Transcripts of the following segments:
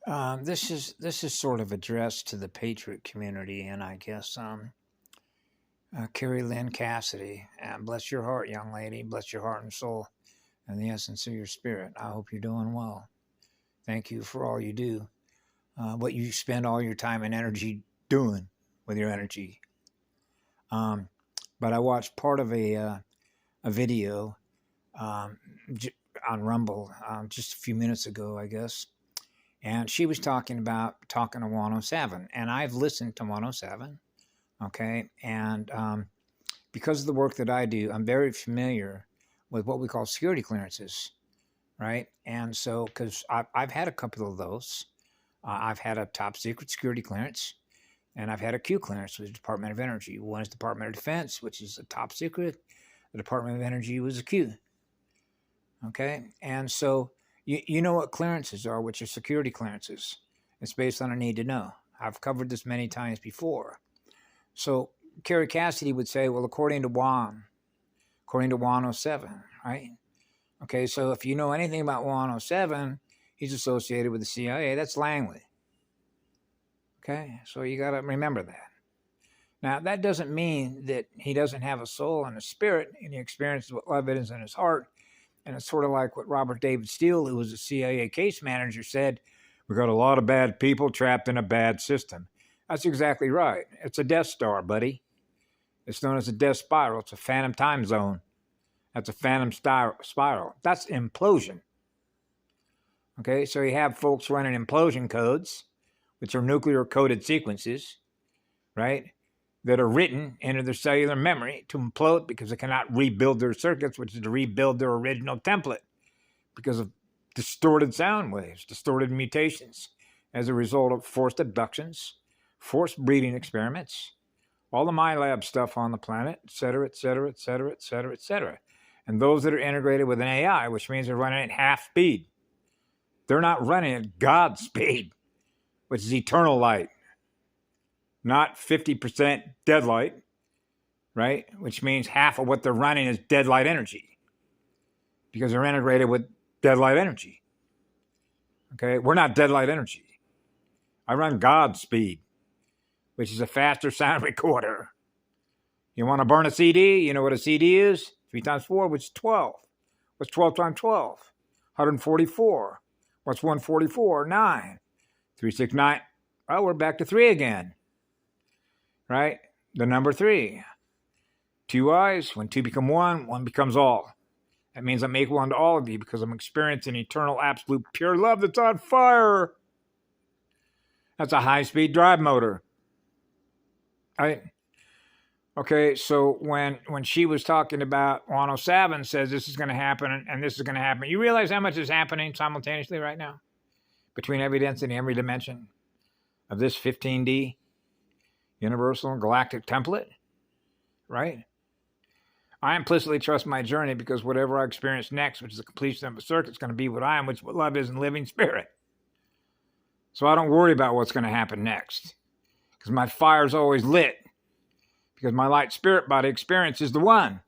This is sort of addressed to the Patriot community, and I guess Kerry Cassidy. Bless your heart, young lady. Bless your heart and soul, and the essence of your spirit. I hope you're doing well. Thank you for all you do. What you spend all your time and energy doing with your energy. Um, but I watched part of a video um, on Rumble just a few minutes ago, I guess. And she was talking to 107. And I've listened to 107. Okay. And because of the work that I do, I'm very familiar with what we call security clearances. Right. And so, because I've had a couple of those, I've had a top secret security clearance. And I've had a Q clearance with the Department of Energy. One is Department of Defense, which is a top secret. The Department of Energy was a Q. Okay. And so you know what clearances are, which are security clearances. It's based on a need to know. I've covered this many times before. So Kerry Cassidy would say, well, according to Yuan O, right? Okay. So if you know anything about Yuan O, he's associated with the CIA. That's Langley. Okay. So you got to remember that. Now, that doesn't mean that he doesn't have a soul and a spirit, and he experiences what love is in his heart. And it's sort of like what Robert David Steele, who was a CIA case manager, said: we got a lot of bad people trapped in a bad system. That's exactly right. It's a Death Star, buddy. It's known as a death spiral. It's a phantom time zone. That's a phantom spiral. That's implosion. Okay, so you have folks running implosion codes, which are nuclear coded sequences, right, that are written into their cellular memory to implode because they cannot rebuild their circuits, which is to rebuild their original template because of distorted sound waves, distorted mutations as a result of forced abductions, forced breeding experiments, all the MyLab stuff on the planet, et cetera, et cetera, et cetera, et cetera, et cetera. And those that are integrated with an AI, which means they're running at half speed. They're not running at God's speed, which is eternal light, not 50% dead light, right? Which means half of what they're running is dead light energy because they're integrated with dead light energy. Okay, we're not dead light energy. I run God's speed, which is a faster sound recorder. You want to burn a CD? You know what a CD is? 3 times 4, which is 12. What's 12 times 12? 144. What's 144? 9. 3, 6, 9. Oh, we're back to 3 again. Right? The number 3. 2 eyes. When 2 become 1, 1 becomes all. That means I'm equal unto all of you because I'm experiencing eternal, absolute, pure love that's on fire. That's a high-speed drive motor. Right? Okay, so when she was talking about 107 says this is going to happen and this is going to happen, you realize how much is happening simultaneously right now between every density and every dimension of this 15D universal galactic template, right? I implicitly trust my journey because whatever I experience next, which is the completion of a circuit, is going to be what I am, which is what love is in living spirit. So I don't worry about what's going to happen next because my fire's always lit because my light spirit body experience is the one.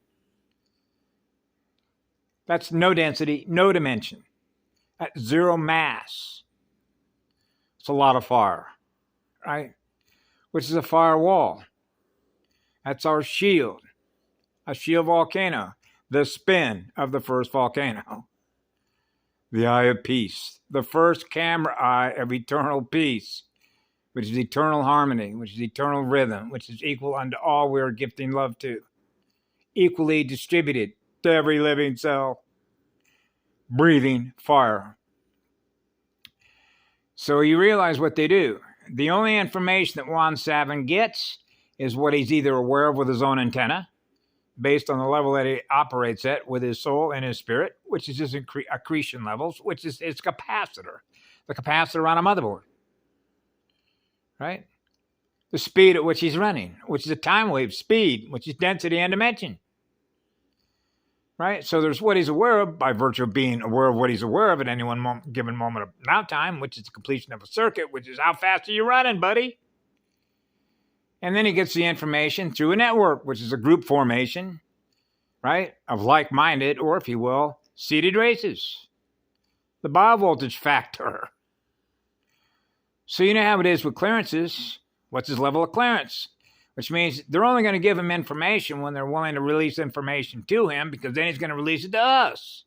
That's no density, no dimension. That's zero mass. It's a lot of fire, right? Which is a firewall. That's our shield. A shield volcano, the spin of the first volcano. The eye of peace, the first camera eye of eternal peace, which is eternal harmony, which is eternal rhythm, which is equal unto all we are gifting love to. Equally distributed to every living cell. Breathing fire. So you realize what they do. The only information that Juan Savin gets is what he's either aware of with his own antenna, based on the level that he operates at with his soul and his spirit, which is his accretion levels, which is its capacitor, the capacitor on a motherboard, right? The speed at which he's running, which is a time wave speed, which is density and dimension, right? So there's what he's aware of by virtue of being aware of what he's aware of at any one given moment of now time, which is the completion of a circuit, which is how fast are you running, buddy? And then he gets the information through a network, which is a group formation, right, of like-minded, or if you will, seated races. The biovoltage factor. So you know how it is with clearances. What's his level of clearance? Which means they're only going to give him information when they're willing to release information to him, because then he's going to release it to us.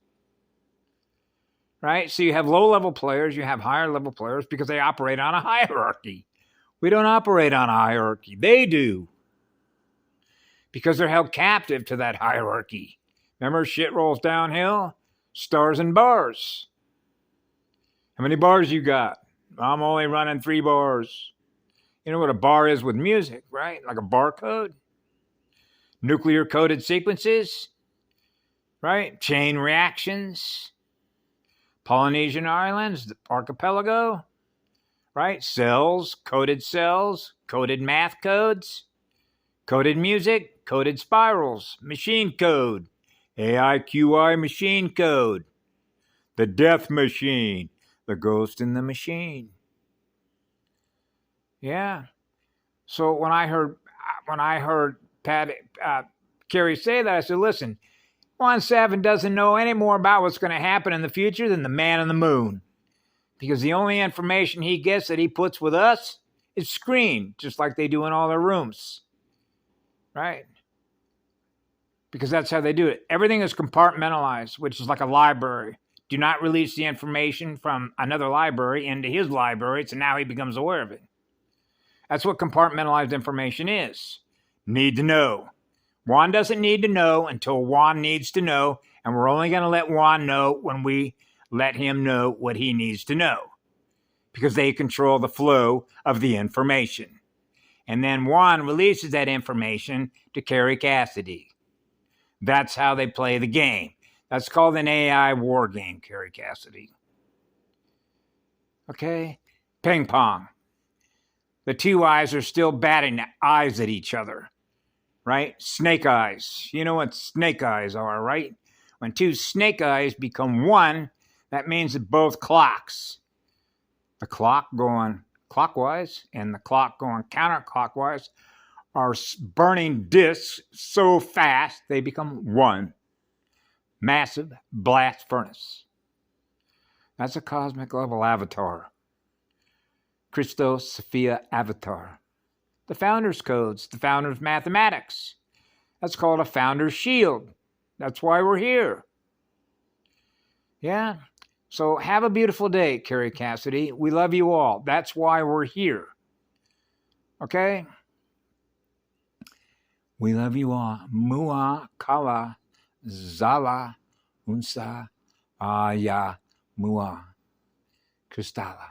Right? So you have low-level players, you have higher-level players, because they operate on a hierarchy. We don't operate on a hierarchy. They do. Because they're held captive to that hierarchy. Remember, shit rolls downhill, stars and bars. How many bars you got? I'm only running 3 bars. You know what a bar is with music, right? Like a barcode. Nuclear coded sequences, right? Chain reactions. Polynesian Islands, the archipelago, right? Cells, coded math codes, coded music, coded spirals, machine code, AIQI machine code, the death machine, the ghost in the machine. Yeah. So when I heard Kerry say that, I said, listen, Juan Savin doesn't know any more about what's going to happen in the future than the man on the moon. Because the only information he gets that he puts with us is screened, just like they do in all their rooms. Right? Because that's how they do it. Everything is compartmentalized, which is like a library. Do not release the information from another library into his library, so now he becomes aware of it. That's what compartmentalized information is. Need to know. Juan doesn't need to know until Juan needs to know, and we're only going to let Juan know when we let him know what he needs to know, because they control the flow of the information. And then Juan releases that information to Kerry Cassidy. That's how they play the game. That's called an AI war game, Kerry Cassidy. Okay? Ping pong. The two eyes are still batting eyes at each other. Right? Snake eyes. You know what snake eyes are, right? When two snake eyes become one, that means that both clocks, the clock going clockwise and the clock going counterclockwise, are burning discs so fast they become one. Massive blast furnace. That's a cosmic level avatar. Christos Sophia avatar. The founder's codes, the founder's mathematics. That's called a founder's shield. That's why we're here. Yeah? So have a beautiful day, Kerry Cassidy. We love you all. That's why we're here. Okay? We love you all. Mua kala zala unsa aya mua kristala.